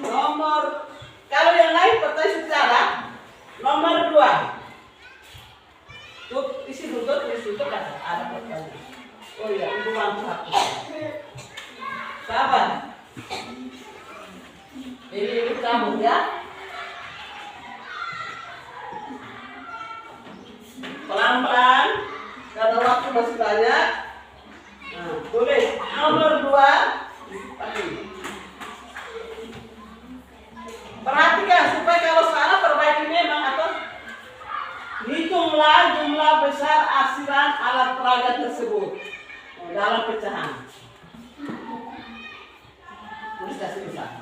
Nomor, kalau yang lain pertanyaan sudah ada. Nomor 2. Isi tutup ada pertanyaan. Oh iya, ibu bantu hapus. Sabar. Ini kamu ya. Pelan-pelan, karena waktu masih banyak. Nah, tulis nomor 2. Perhatikan supaya kalau salah perbaiki memang atau hitunglah jumlah besar asiran alat peraga tersebut dalam pecahan. Tulis kasih besar.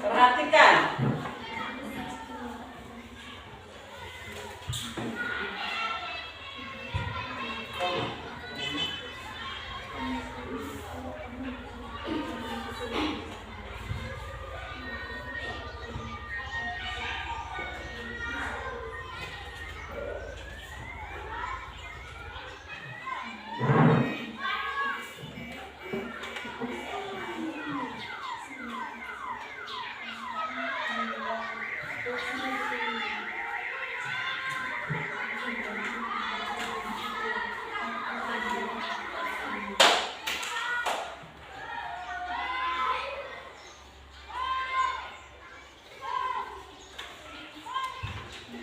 Perhatikan.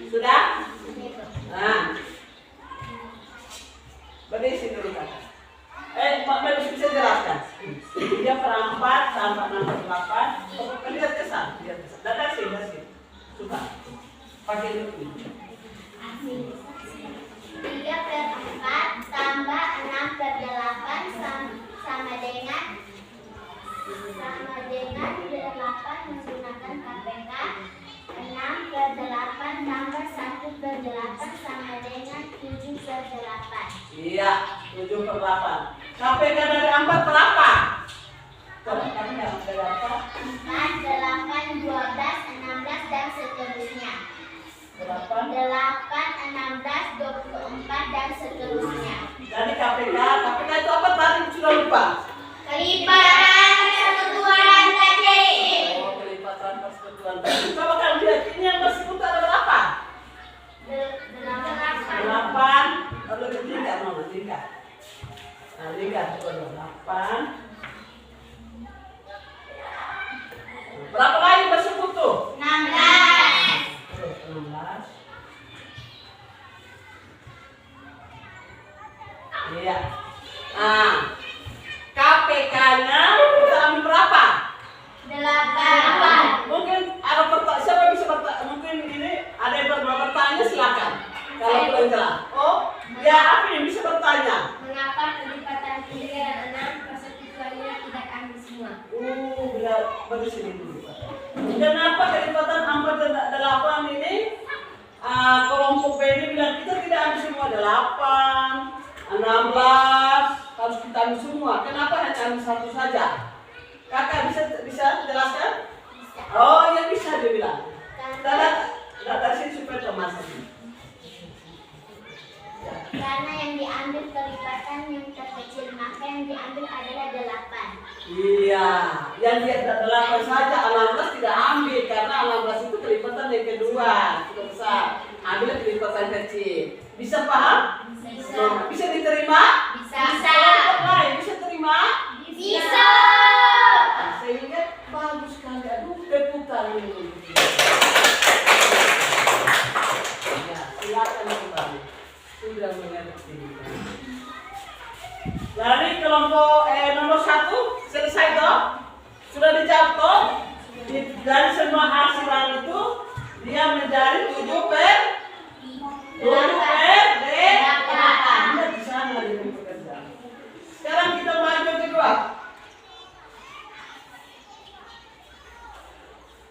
Sudah? Nah. Berdiri dulu kan. Pak Mel bisa jelaskan. 3/4 tambah 6/8. Lihat kesan. Datang sini. Sudah. Pakai dulu. 3/4 tambah 6/8 sama dengan 8 menggunakan KPK. 6/8 tambah 1/8 sama dengan 7/8. Iya, 7/8. KPK dari 4 berapa? Kalau kami yang berapa? 4, 8, 12, 16 dan seterusnya. Berapa? 8, 16, 24 dan seterusnya. Jadi KPK itu apa tadi sudah lupa? Kelipatan persekutuan terjadi. Oh, kelipatan persekutuan. Coba kalian lihat ini yang bersekutu ada berapa? 8. Lalu tingkat, Mama, tingkat. Nah, tingkat itu 8. Berapa lagi bersekutu? 16. Terus 16. Iya. Nah, KPK-nya kita ambil berapa? 8. Mungkin ada pertanyaan, siapa yang bisa bertanya? Mungkin ini ada yang bertanya, silakan. Kalau belum jelas. Oh, ya apa yang bisa bertanya? Mengapa kelipatan 3 dan 6 persekutuannya tidak ambil semua? Bila baru sini dulu. Kenapa kelipatan 4 dan 8 ini kelompok B ini bilang kita tidak ambil semua 8, 16 harus kita ambil semua. Kenapa hanya ambil satu saja? Kakak bisa jelaskan? Oh ya bisa dia bilang. Dari sini supaya Thomas ini. Karena yang diambil kelipatan yang terkecil, maka yang diambil adalah 8. Iya, yang dia 8 saja, 16 tidak ambil karena 16 itu kelipatan yang kedua, sudah besar. Ambil kelipatan kecil. Bisa paham? Bisa. Bisa diterima? Bisa. Kelompok lain bisa terima? Bisa. Sehingga bagus sekali. Aduh, keputar ini. Ya, silakan kembali. Sudah mengerti. Lalu kelompok nomor 1 selesai toh? Sudah dijawab toh? Dari semua hasilan itu dia menjadi 7 per 8. Dia di sana dia bekerja. Sekarang kita maju kedua.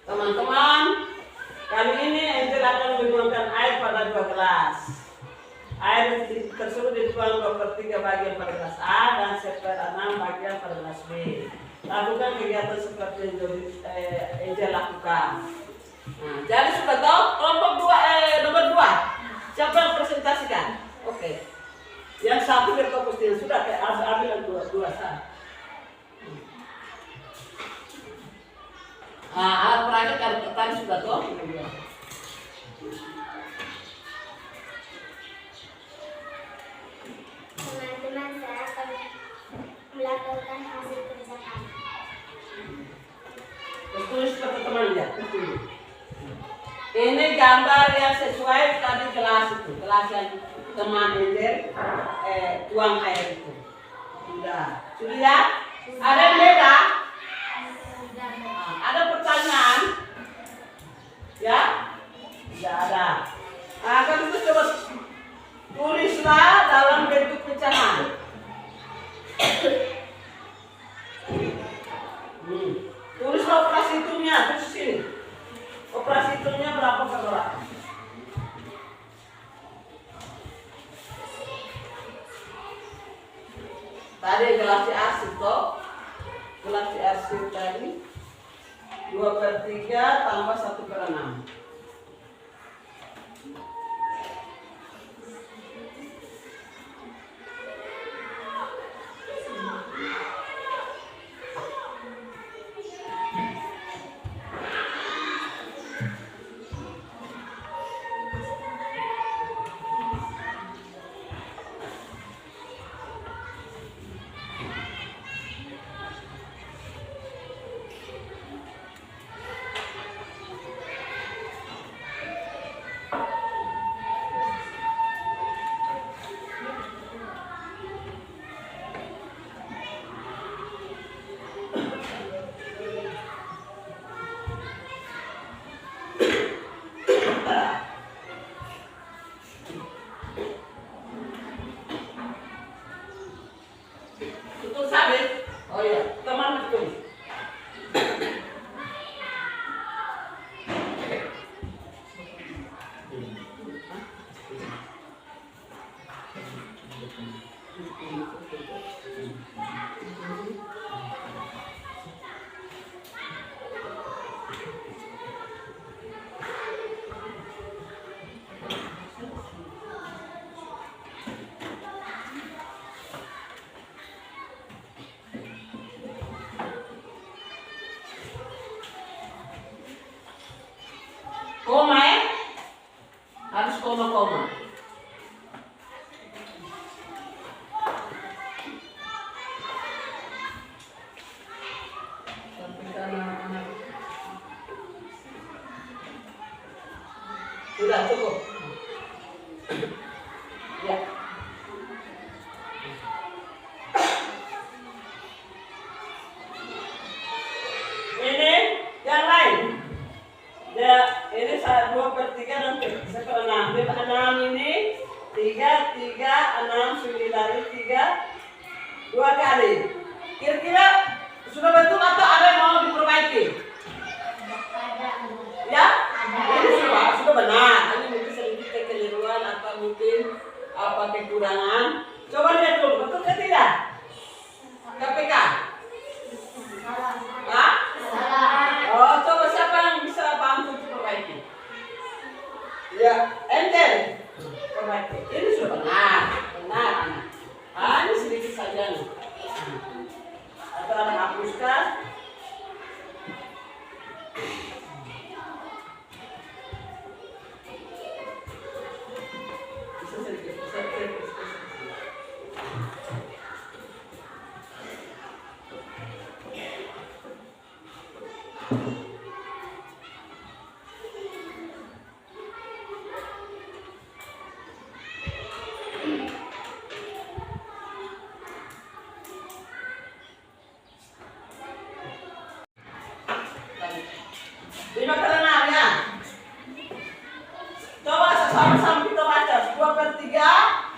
Teman-teman, kali ini Angel akan menuangkan air pada 2 gelas. Air tersebut dituang 2/3 bagian pada gelas A dan 1/6 bagian pada gelas B. Lakukan kegiatan seperti yang Angel lakukan. Nah, jadi sudah tahu kelompok nomor 2. Siapa yang presentasikan? Oke. Yang satu berfokus sudah kayak ambil yang dua sana. Alat peragat kartu tadi sudah tahu. Teman-teman, saya akan melaporkan hasil kerja kami. Tulis ke teman ya. Ini gambar yang sesuai tadi kelas itu, kelas yang teman Angel tuang air itu. Sudah lihat? Ada yang beda? Ada pertanyaan? Ya? Tidak ada. Kan itu coba tulislah dalam bentuk pecahan. Tulislah operasi hitungnya, terus sini. Operasi hitungnya berapa per orang? Tadi gelas arsip toh? Gelas arsip tadi 2/3 tambah 1/6. Betul sabit? Oh iya, teman betul. Koma ya? Harus koma-koma. Sudah cukup. Ya. Ini yang lain. Ya, ini 2/3 dan 1/6. 6 ini 3, 6, 9, 3, 2 kali. Kira-kira sudah betul atau ada yang mau diperbaiki? Ya? Ini sudah benar. Ini mungkin sedikit kekeliruan atau mungkin apa kekurangan. Coba lihat dulu, betul atau tidak? KPK? Hah? Oh, coba siapa yang bisa bantu perbaiki? Ya, enter. Perbaiki. Ini sudah benar, benar. Ini sedikit saja nih. Atau saudara hapuskan. Bisa sedikit, bisa sedikit. Lima keenam ya. Coba sama-sama kita baca 2/3.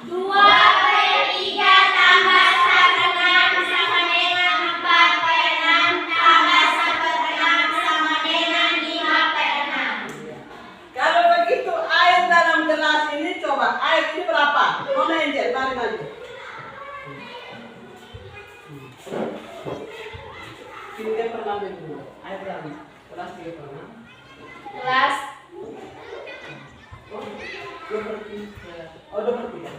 2/3 tambah 1/6 sama dengan 4/6 tambah 1/6 sama dengan 5/6. Kalau begitu air dalam gelas ini coba air ini berapa? Mana Angel? Mari maju. Ini dia pernah dulu. Air dalam gelas dia pernah. Kelas Oh, 2/3. Oh, 2/3.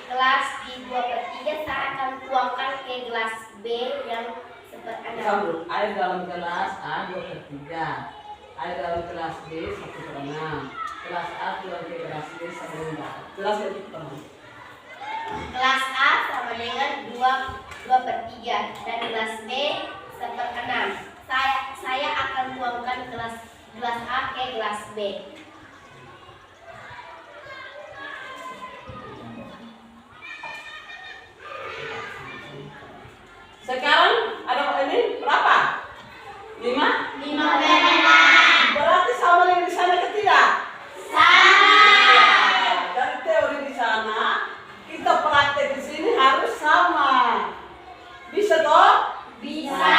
kelas di 2/3 saya akan tuangkan ke gelas B yang seperti Sambung. Air dalam gelas A 2/3. Air dalam gelas B 1/6. Gelas A tuang ke gelas B 1/4. Gelas yang pertama. Kelas A sama dengan 2/3 dan kelas B 1/6. Saya akan tuangkan gelas A ke gelas B. Sekarang ada ini berapa? 5? 5/6. Berarti sama dengan di sana ketiga. Sama. Dari teori di sana, kita praktek di sini harus sama. Bisa toh? Bisa.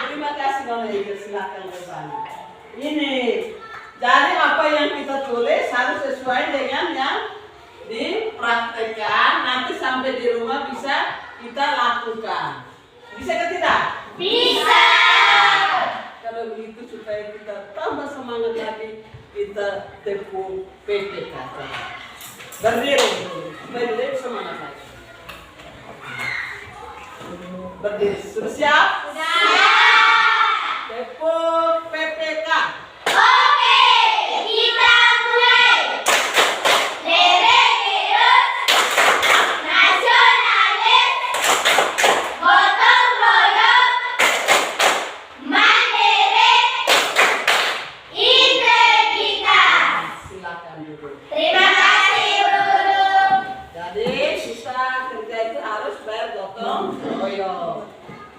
Terima kasih Nona Ibu, silakan berbagi. Ini, jadi apa yang kita tulis harus sesuai dengan yang dipraktekkan. Nanti sampai di rumah bisa kita lakukan. Bisa ke tidak? Bisa. Kalau begitu supaya kita tambah semangat lagi, kita tepung PPK. Berdiri, berdiri semangat lagi. Berdiri, sudah siap? Tepung PPK. Oke, kita mulai. Religius, nasionalis, gotong royong, mandiri, integritas. Silakan duduk. Terima kasih guru. Jadi kita kerja itu harus bergotong royong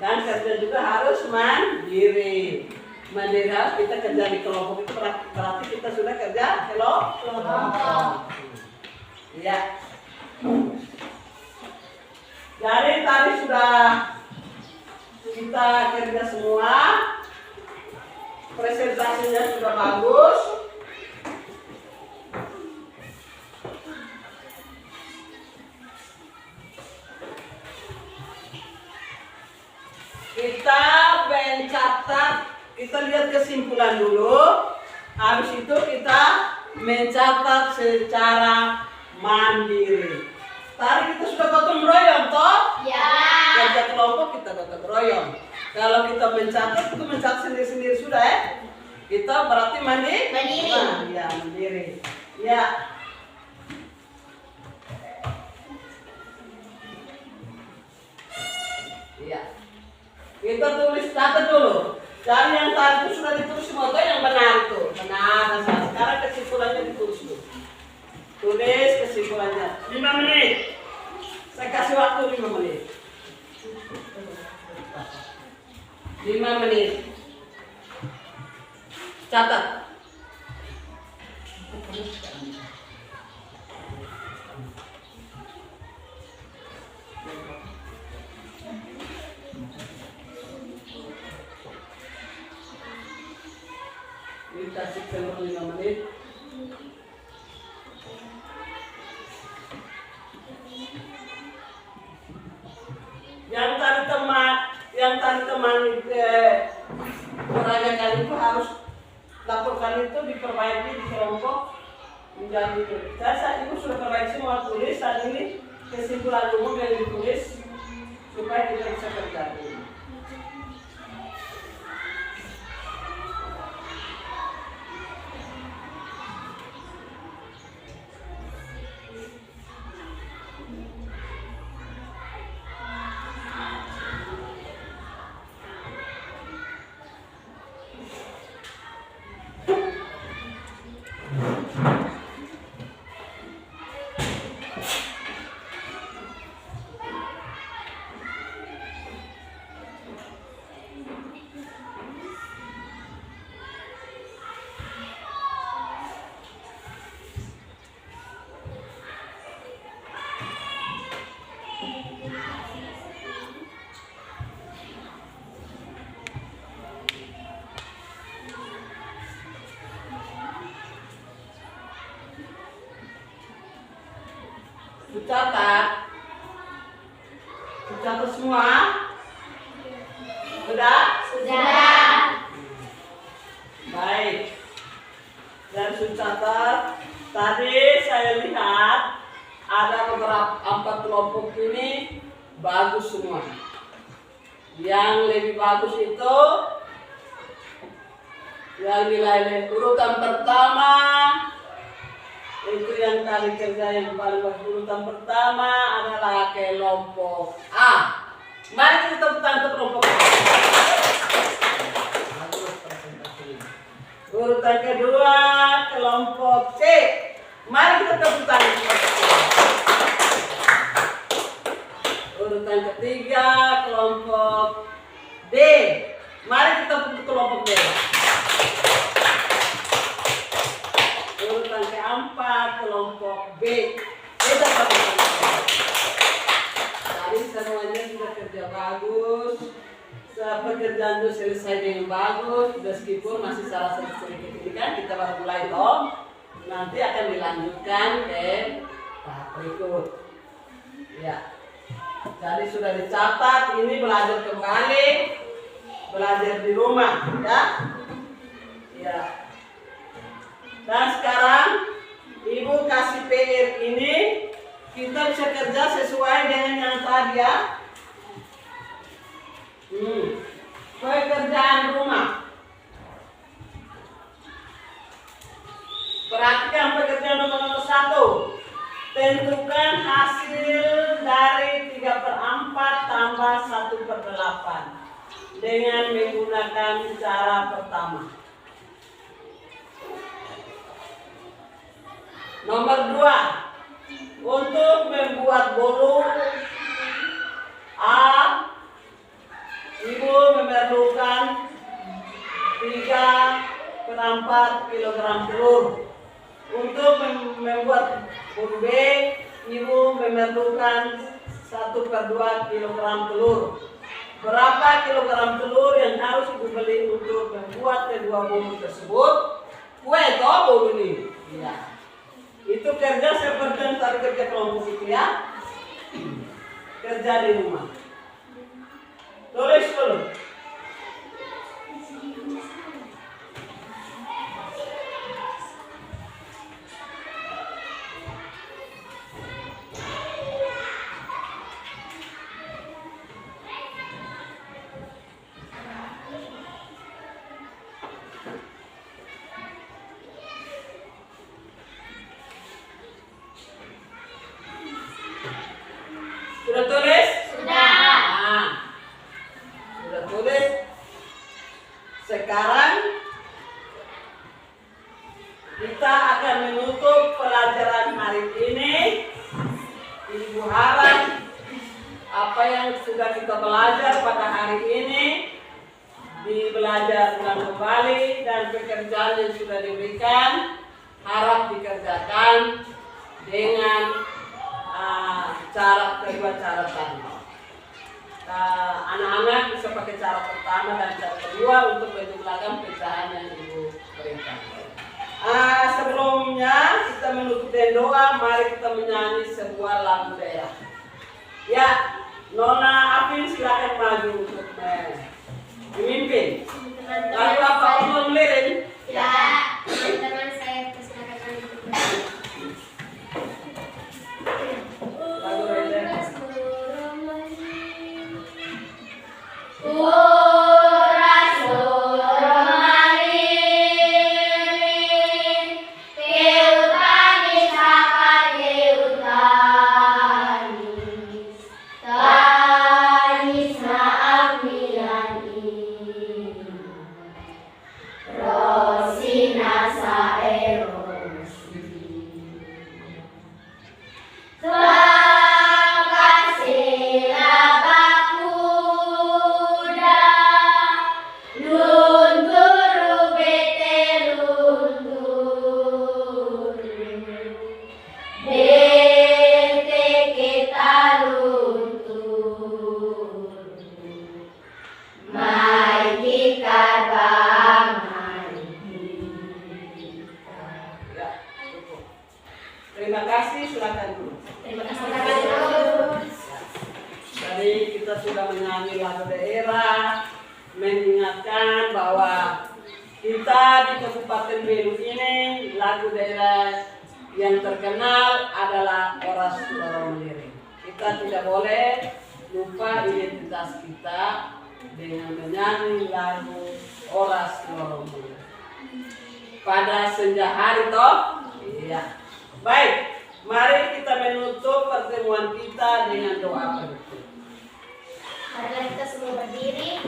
dan kerja juga harus mandiri. Mandiri harus kita kerja di kelompok itu berarti kita sudah kerja kelompok. Iya. Jadi tadi sudah kita kerja semua, presentasinya sudah bagus. Kita mencatat, kita lihat kesimpulan dulu. Habis itu kita mencatat secara mandiri. Tadi kita sudah gotong royong toh? Ya. Kerja kelompok kita gotong royong. Kalau kita mencatat itu mencatat sendiri-sendiri sudah ya. Kita berarti mandiri. Nah, ya mandiri. Ya. Iya. Kita tulis catat dulu. Dari yang tadi itu sudah ditulis semua tuh yang benar itu. Benar. Nah, sekarang kesimpulannya ditulis dulu. Tulis kesimpulannya. 5 menit. Saya kasih waktu 5 menit. 5 menit. Catat. Dikasih keluar 5 menit. Yang tadi teman menanyakan itu harus laporkan itu diperbaiki di kelompok menjadi itu. Saya ibu sudah perbaiki semua tulis dan ini kesimpulan umum yang ditulis supaya kita bisa kerja. Catat. Catat semua. Sudah? Sudah. Baik. Dan catat. Tadi saya lihat ada beberapa 4 kelompok ini bagus semua. Yang lebih bagus itu yang nilai urutan pertama itu yang tadi kerja yang paling bagus. Urutan pertama adalah kelompok A. Mari kita tepuk tangan untuk kelompok A. Urutan kedua kelompok C. Mari kita tepuk tangan untuk kelompok C. Urutan ketiga kelompok D. Mari kita tepuk kelompok D. Urutan keempat kelompok B. Kita tepuk tangan. Tadi semuanya sudah kerja bagus. Pekerjaan itu selesai dengan bagus, meskipun masih salah sedikit ini kan kita baru mulai toh. Nanti akan dilanjutkan ke tahap berikut. Ya. Jadi sudah dicatat, ini belajar kembali, belajar di rumah, ya. Ya. Dan sekarang Ibu kasih PR ini, kita bisa kerja sesuai dengan yang tadi ya. Pekerjaan rumah. Perhatikan pekerjaan rumah nomor 1. Tentukan hasil dari 3/4 tambah 1/8 dengan menggunakan cara pertama. Nomor 2. Untuk membuat bolu A, Ibu memerlukan 3/4 kilogram telur. Untuk membuat bolu B, Ibu memerlukan 1/2 kilogram telur. Berapa kilogram telur yang harus Ibu beli untuk membuat kedua bolu tersebut? Kue toh bolu ini. Iya. Itu kerja seperti yang tadi kerja kelompok itu ya. Kerja di rumah. Tulis dulu. Sudah tulis? Sudah. Nah, sudah tulis. Sekarang kita akan menutup pelajaran hari ini. Ibu harap apa yang sudah kita belajar pada hari ini dibelajar ulang kembali, dan pekerjaan yang sudah diberikan harap dikerjakan dengan kedua cara tadi. Anak-anak bisa pakai cara pertama dan cara kedua untuk menjumlahkan pecahan yang Ibu berikan. Sebelumnya kita menutup dengan doa, mari kita menyanyi sebuah lagu daerah. Ya, Nona Afin silakan maju untuk memimpin. Lalu apa mau melirin? Ya, teman-teman saya persilakan untuk Lagu daerah. Rosina kasih, silakan dulu. Terima kasih. Tadi kita sudah menyanyi lagu daerah, mengingatkan bahwa kita di Kabupaten Belu ini lagu daerah yang terkenal adalah Oras Lorong Meliring. Kita tidak boleh lupa identitas kita dengan menyanyi lagu Oras Lorong Meliring. Pada senja hari toh, iya. Baik, mari kita menutup pertemuan kita dengan doa penutup. Marilah kita semua berdiri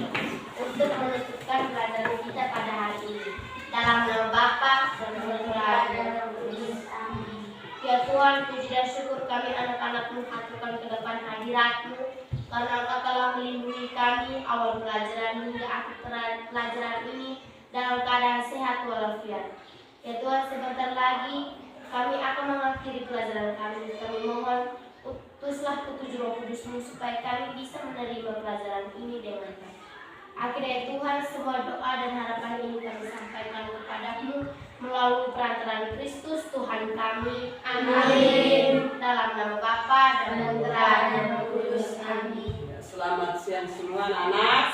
untuk menutupkan pelajaran kita pada hari ini. Dalam nama Bapa dan Putra dan Roh Kudus. Amin. Ya Tuhan, puji dan syukur kami anak-anak-Mu haturkan ke depan hadirat-Mu, karena Engkau telah melindungi kami awal pelajaran hingga akhir pelajaran ini dalam keadaan sehat walafiat. Ya Tuhan, sebentar lagi kami akan mengakhiri pelajaran kami. Kami mohon utuslah petunjuk Roh Kudus-Mu supaya kami bisa menerima pelajaran ini dengan baik. Akhirnya Tuhan, semua doa dan harapan ini kami sampaikan kepada-Mu melalui perantaraan Kristus Tuhan kami. Amin. Dalam nama Bapa dan Putra dan Roh Kudus. Amin. Selamat siang semua anak-anak.